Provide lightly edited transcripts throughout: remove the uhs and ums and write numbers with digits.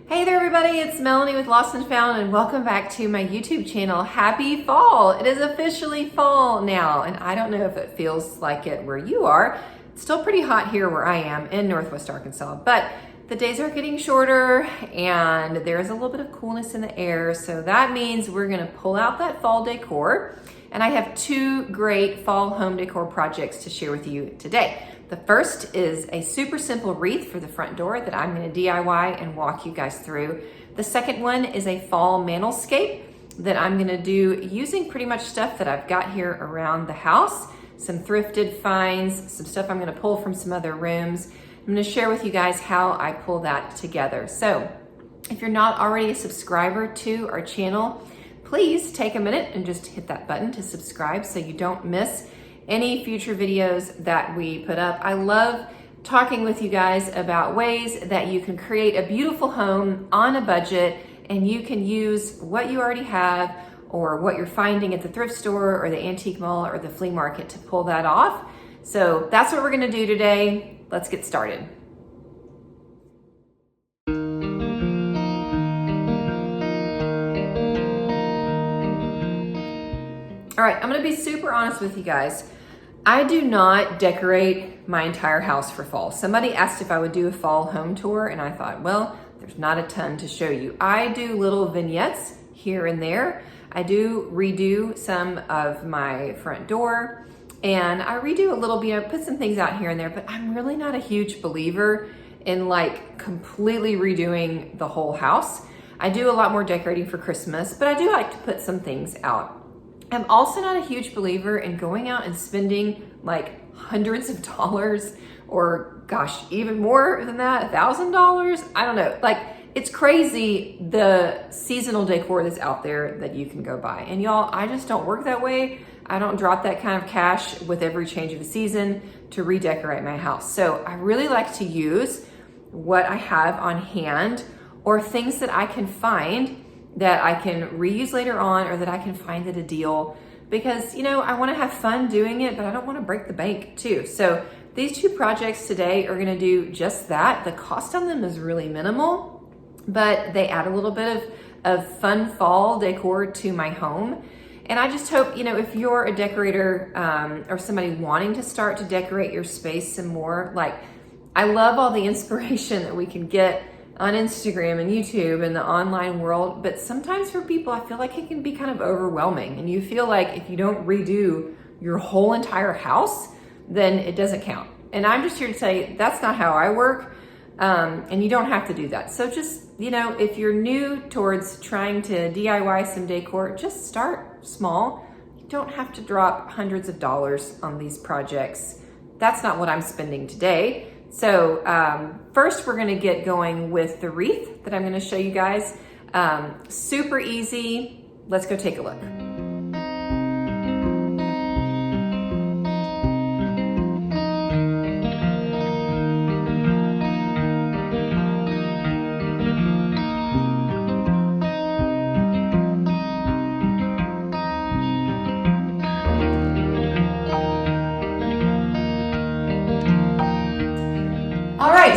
Hey there everybody, it's Melanie with Lost and Found and welcome back to my YouTube channel. Happy fall! It is officially fall now and I don't know if it feels like it where you are. It's still pretty hot here where I am in Northwest Arkansas, but the days are getting shorter and there's a little bit of coolness in the air, so that means we're gonna pull out that fall decor. And I have two great fall home decor projects to share with you today. The first is a super simple wreath for the front door that I'm gonna DIY and walk you guys through. The second one is a fall mantelscape that I'm gonna do using pretty much stuff that I've got here around the house, some thrifted finds, some stuff I'm gonna pull from some other rooms. I'm gonna share with you guys how I pull that together. So if you're not already a subscriber to our channel, please take a minute and just hit that button to subscribe so you don't miss any future videos that we put up. I love talking with you guys about ways that you can create a beautiful home on a budget and you can use what you already have or what you're finding at the thrift store or the antique mall or the flea market to pull that off. So that's what we're gonna do today. Let's get started. All right, I'm gonna be super honest with you guys. I do not decorate my entire house for fall. Somebody asked if I would do a fall home tour and I thought, well, there's not a ton to show you. I do little vignettes here and there. I do redo some of my front door and I redo a little bit, I put some things out here and there, but I'm really not a huge believer in like completely redoing the whole house. I do a lot more decorating for Christmas, but I do like to put some things out. I'm also not a huge believer in going out and spending like hundreds of dollars or gosh, even more than that, $1,000. I don't know, like it's crazy the seasonal decor that's out there that you can go buy. And y'all, I just don't work that way. I don't drop that kind of cash with every change of the season to redecorate my house. So I really like to use what I have on hand or things that I can find that I can reuse later on or that I can find at a deal because, you know, I want to have fun doing it, but I don't want to break the bank too. So these two projects today are going to do just that. The cost on them is really minimal, but they add a little bit of fun fall decor to my home. And I just hope, you know, if you're a decorator or somebody wanting to start to decorate your space some more, like I love all the inspiration that we can get on Instagram and YouTube and the online world, but sometimes for people, I feel like it can be kind of overwhelming and you feel like if you don't redo your whole entire house, then it doesn't count. And I'm just here to say that's not how I work, and you don't have to do that. So just, you know, if you're new towards trying to DIY some decor, just start small. You don't have to drop hundreds of dollars on these projects. That's not what I'm spending today. So first we're gonna get going with the wreath that I'm gonna show you guys. Super easy. Let's go take a look.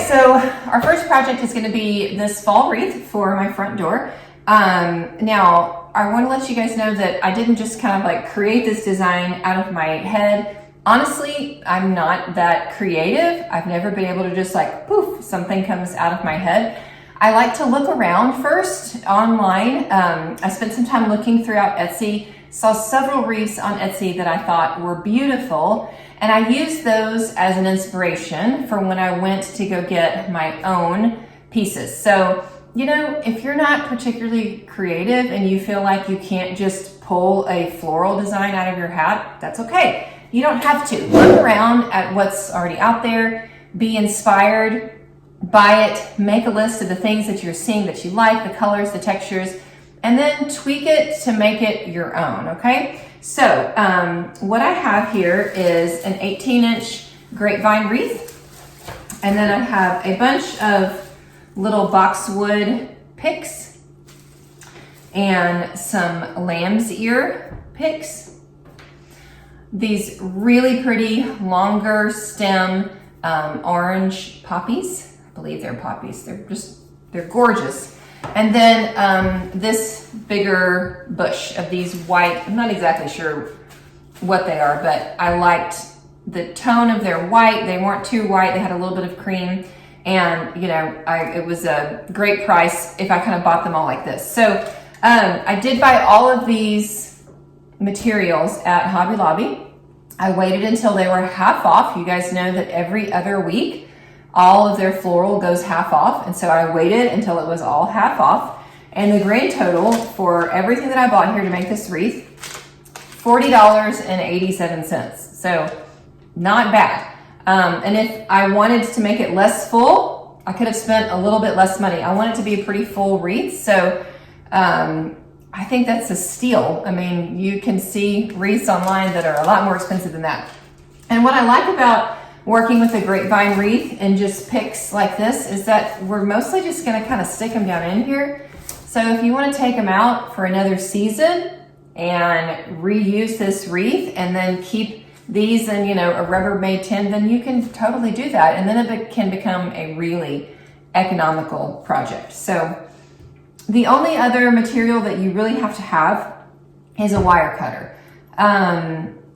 So our first project is going to be this fall wreath for my front door. Now, I want to let you guys know that I didn't just kind of like create this design out of my head. Honestly, I'm not that creative. I've never been able to just like, poof, something comes out of my head. I like to look around first online. I spent some time looking throughout Etsy, saw several wreaths on Etsy that I thought were beautiful. And I used those as an inspiration for when I went to go get my own pieces. So, you know, if you're not particularly creative and you feel like you can't just pull a floral design out of your hat, that's okay. You don't have to. Look around at what's already out there, be inspired, buy it, make a list of the things that you're seeing that you like, the colors, the textures, and then tweak it to make it your own, okay? So what I have here is an 18-inch grapevine wreath, and then I have a bunch of little boxwood picks and some lamb's ear picks. These really pretty longer stem orange poppies. I believe they're poppies. They're gorgeous. And then this bigger bush of these white, I'm not exactly sure what they are, but I liked the tone of their white. They weren't too white. They had a little bit of cream. And, you know, it was a great price if I kind of bought them all like this. So I did buy all of these materials at Hobby Lobby. I waited until they were half off. You guys know that every other week, all of their floral goes half off. And so I waited until it was all half off. And the grand total for everything that I bought here to make this wreath, $40.87. So not bad. And if I wanted to make it less full, I could have spent a little bit less money. I want it to be a pretty full wreath. So I think that's a steal. I mean, you can see wreaths online that are a lot more expensive than that. And what I like about working with a grapevine wreath and just picks like this is that we're mostly just gonna kind of stick them down in here. So if you wanna take them out for another season and reuse this wreath and then keep these in, you know, a Rubbermaid tin, then you can totally do that. And then it can become a really economical project. So the only other material that you really have to have is a wire cutter.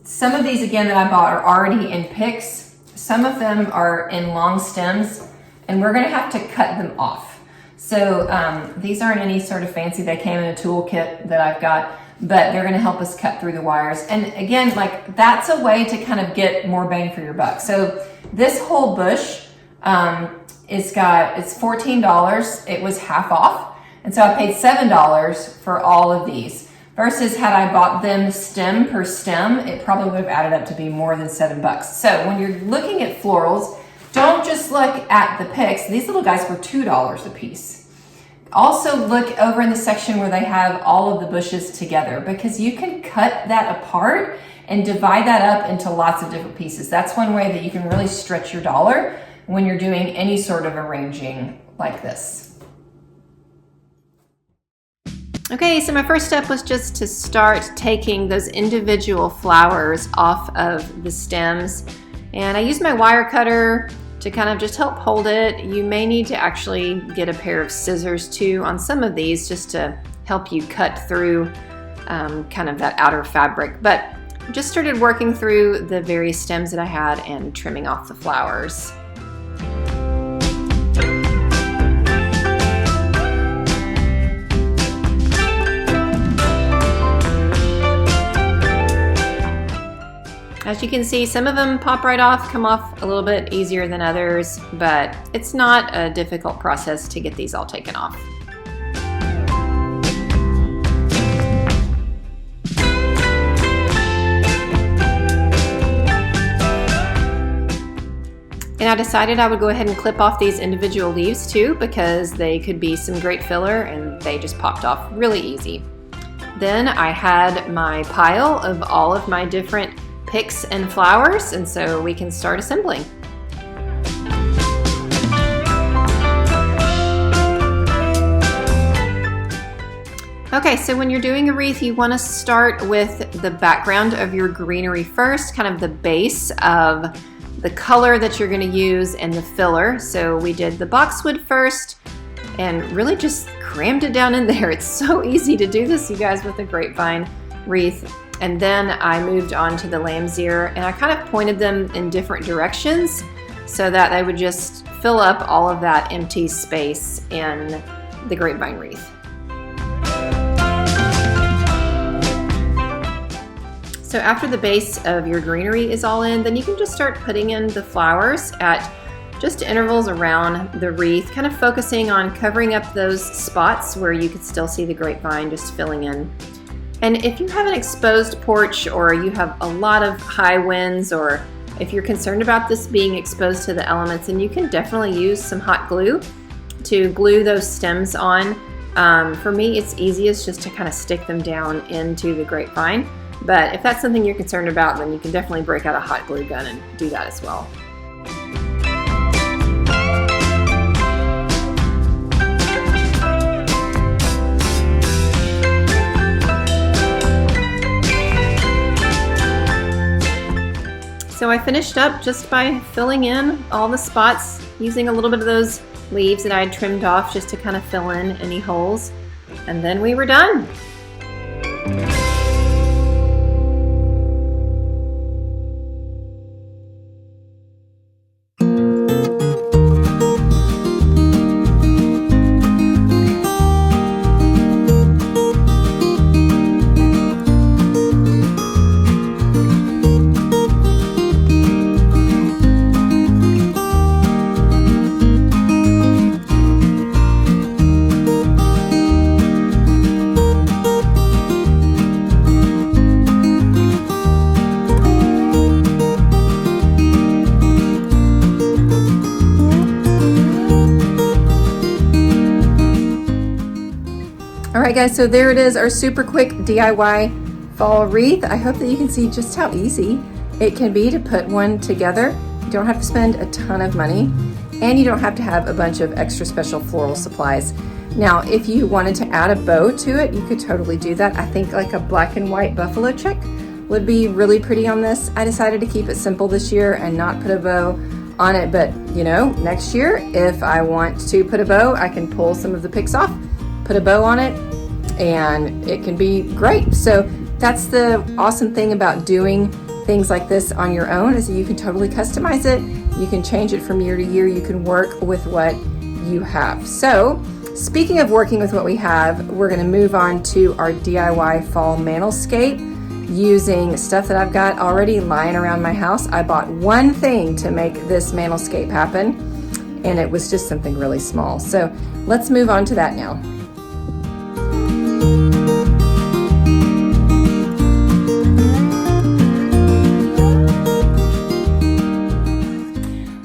Some of these, again, that I bought are already in picks. Some of them are in long stems, and we're gonna have to cut them off. So these aren't any sort of fancy, they came in a toolkit that I've got, but they're gonna help us cut through the wires. And again, like that's a way to kind of get more bang for your buck. So this whole bush, it's $14, it was half off. And so I paid $7 for all of these. Versus had I bought them stem per stem, it probably would have added up to be more than $7. So when you're looking at florals, don't just look at the picks. These little guys were $2 a piece. Also look over in the section where they have all of the bushes together, because you can cut that apart and divide that up into lots of different pieces. That's one way that you can really stretch your dollar when you're doing any sort of arranging like this. Okay, so my first step was just to start taking those individual flowers off of the stems. And I used my wire cutter to kind of just help hold it. You may need to actually get a pair of scissors too on some of these just to help you cut through kind of that outer fabric. But just started working through the various stems that I had and trimming off the flowers. As you can see, some of them pop right off, come off a little bit easier than others, but it's not a difficult process to get these all taken off. And I decided I would go ahead and clip off these individual leaves too, because they could be some great filler and they just popped off really easy. Then I had my pile of all of my different picks and flowers, and so we can start assembling. Okay, so when you're doing a wreath, you want to start with the background of your greenery first, kind of the base of the color that you're going to use and the filler. So we did the boxwood first and really just crammed it down in there. It's so easy to do this, you guys, with a grapevine wreath. And then I moved on to the lamb's ear, and I kind of pointed them in different directions so that they would just fill up all of that empty space in the grapevine wreath. So after the base of your greenery is all in, then you can just start putting in the flowers at just intervals around the wreath, kind of focusing on covering up those spots where you could still see the grapevine just filling in. And if you have an exposed porch, or you have a lot of high winds, or if you're concerned about this being exposed to the elements, then you can definitely use some hot glue to glue those stems on. For me, it's easiest just to kind of stick them down into the grapevine. But if that's something you're concerned about, then you can definitely break out a hot glue gun and do that as well. So I finished up just by filling in all the spots using a little bit of those leaves that I had trimmed off just to kind of fill in any holes. And then we were done. All right guys, so there it is, our super quick DIY fall wreath. I hope that you can see just how easy it can be to put one together. You don't have to spend a ton of money, and you don't have to have a bunch of extra special floral supplies. Now, if you wanted to add a bow to it, you could totally do that. I think like a black and white buffalo check would be really pretty on this. I decided to keep it simple this year and not put a bow on it, but you know, next year, if I want to put a bow, I can pull some of the picks off, put a bow on it, and it can be great. So that's the awesome thing about doing things like this on your own, is that you can totally customize it. You can change it from year to year. You can work with what you have. So speaking of working with what we have, we're gonna move on to our DIY fall mantelscape using stuff that I've got already lying around my house. I bought one thing to make this mantelscape happen, and it was just something really small. So let's move on to that now.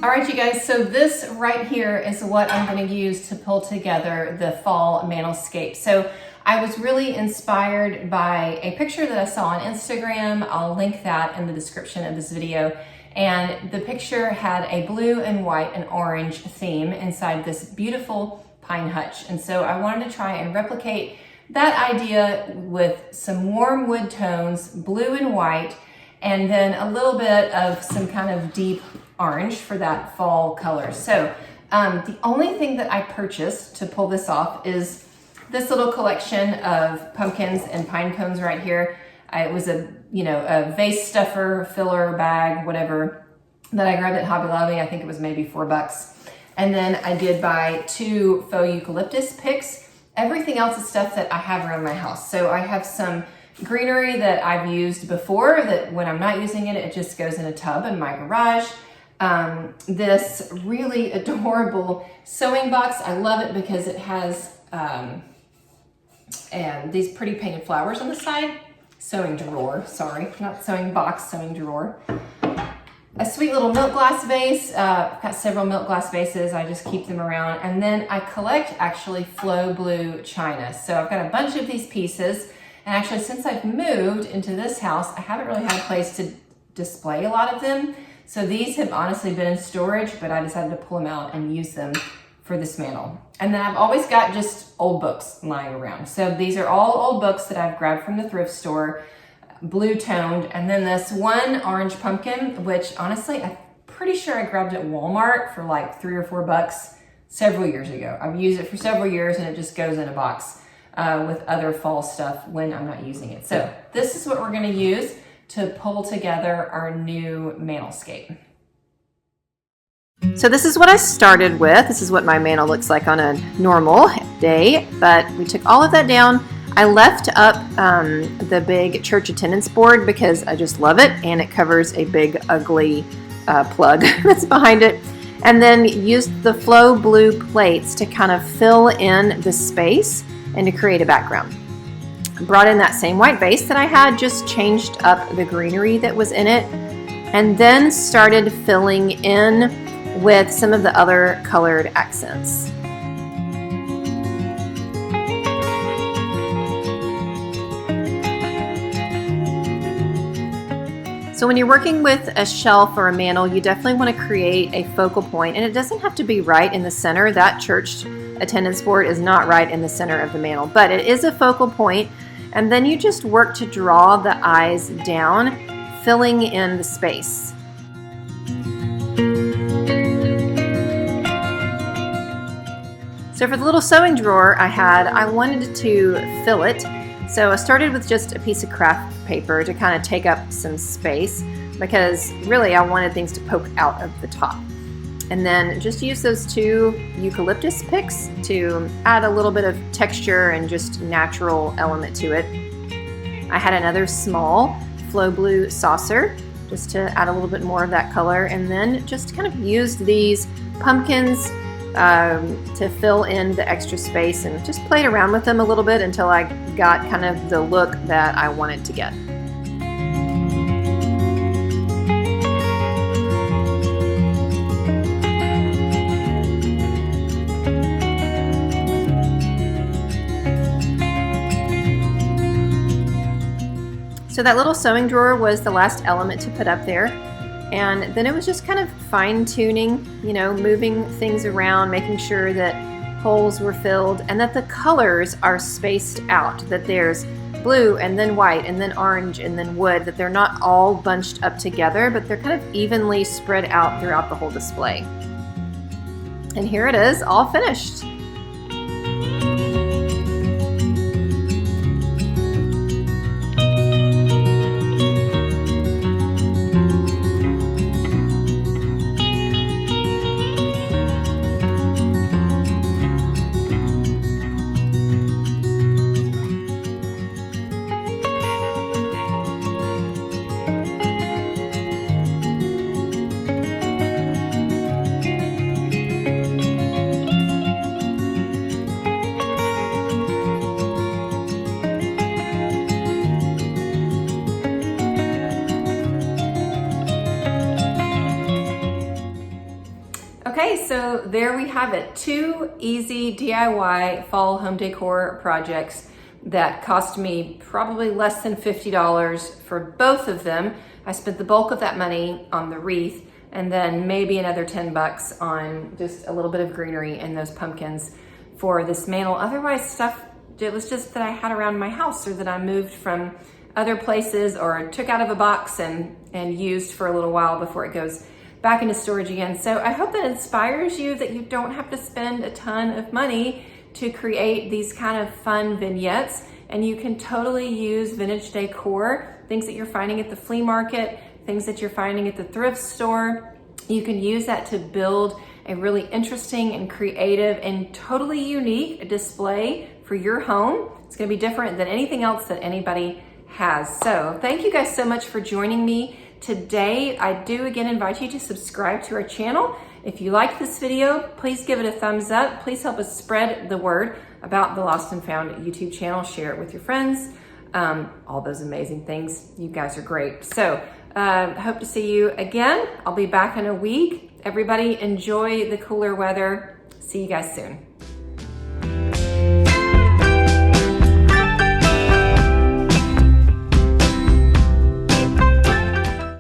Alright you guys, so this right here is what I'm going to use to pull together the fall mantelscape. So I was really inspired by a picture that I saw on Instagram. I'll link that in the description of this video. And the picture had a blue and white and orange theme inside this beautiful pine hutch. And so I wanted to try and replicate that idea with some warm wood tones, blue and white, and then a little bit of some kind of deep orange for that fall color. So the only thing that I purchased to pull this off is this little collection of pumpkins and pine cones right here. It was a vase stuffer, filler bag, whatever, that I grabbed at Hobby Lobby. I think it was maybe $4. And then I did buy 2 faux eucalyptus picks. Everything else is stuff that I have around my house. So I have some greenery that I've used before that when I'm not using it, it just goes in a tub in my garage. This really adorable sewing box. I love it because it has and these pretty painted flowers on the side. Sewing drawer, sorry, not sewing box, sewing drawer. A sweet little milk glass vase. I've got several milk glass vases. I just keep them around. And then I collect actually flow blue china. So I've got a bunch of these pieces. And actually, since I've moved into this house, I haven't really had a place to display a lot of them. So these have honestly been in storage, but I decided to pull them out and use them for this mantle. And then I've always got just old books lying around. So these are all old books that I've grabbed from the thrift store, blue toned. And then this one orange pumpkin, which honestly, I'm pretty sure I grabbed at Walmart for like $3 or $4 several years ago. I've used it for several years and it just goes in a box with other fall stuff when I'm not using it. So this is what we're gonna use to pull together our new mantelscape. So this is what I started with. This is what my mantle looks like on a normal day, but we took all of that down. I left up the big church attendance board because I just love it, and it covers a big ugly plug that's behind it. And then used the flow blue plates to kind of fill in the space and to create a background. Brought in that same white vase that I had, just changed up the greenery that was in it, and then started filling in with some of the other colored accents. So when you're working with a shelf or a mantle, you definitely want to create a focal point, and it doesn't have to be right in the center. That church attendance board is not right in the center of the mantle, but it is a focal point, and then you just work to draw the eyes down, filling in the space. So for the little sewing drawer I wanted to fill it. So I started with just a piece of craft paper to kind of take up some space, because really I wanted things to poke out of the top. And then just use those 2 eucalyptus picks to add a little bit of texture and just natural element to it. I had another small Flow Blue saucer just to add a little bit more of that color, and then just kind of used these pumpkins to fill in the extra space, and just played around with them a little bit until I got kind of the look that I wanted to get. So that little sewing drawer was the last element to put up there. And then it was just kind of fine-tuning, you know, moving things around, making sure that holes were filled and that the colors are spaced out, that there's blue and then white and then orange and then wood, that they're not all bunched up together, but they're kind of evenly spread out throughout the whole display. And here it is, all finished. Okay, so there we have it. 2 easy DIY fall home decor projects that cost me probably less than $50 for both of them. I spent the bulk of that money on the wreath, and then maybe another $10 on just a little bit of greenery and those pumpkins for this mantle. Otherwise, stuff, it was just that I had around my house, or that I moved from other places or took out of a box and used for a little while before it goes back into storage again. So I hope that inspires you, that you don't have to spend a ton of money to create these kind of fun vignettes, and you can totally use vintage decor, things that you're finding at the flea market, things that you're finding at the thrift store. You can use that to build a really interesting and creative and totally unique display for your home. It's gonna be different than anything else that anybody has. So thank you guys so much for joining me today. I do again invite you to subscribe to our channel. If you liked this video, please give it a thumbs up. Please help us spread the word about the Lost and Found YouTube channel. Share it with your friends. All those amazing things. You guys are great. So hope to see you again. I'll be back in a week. Everybody enjoy the cooler weather. See you guys soon.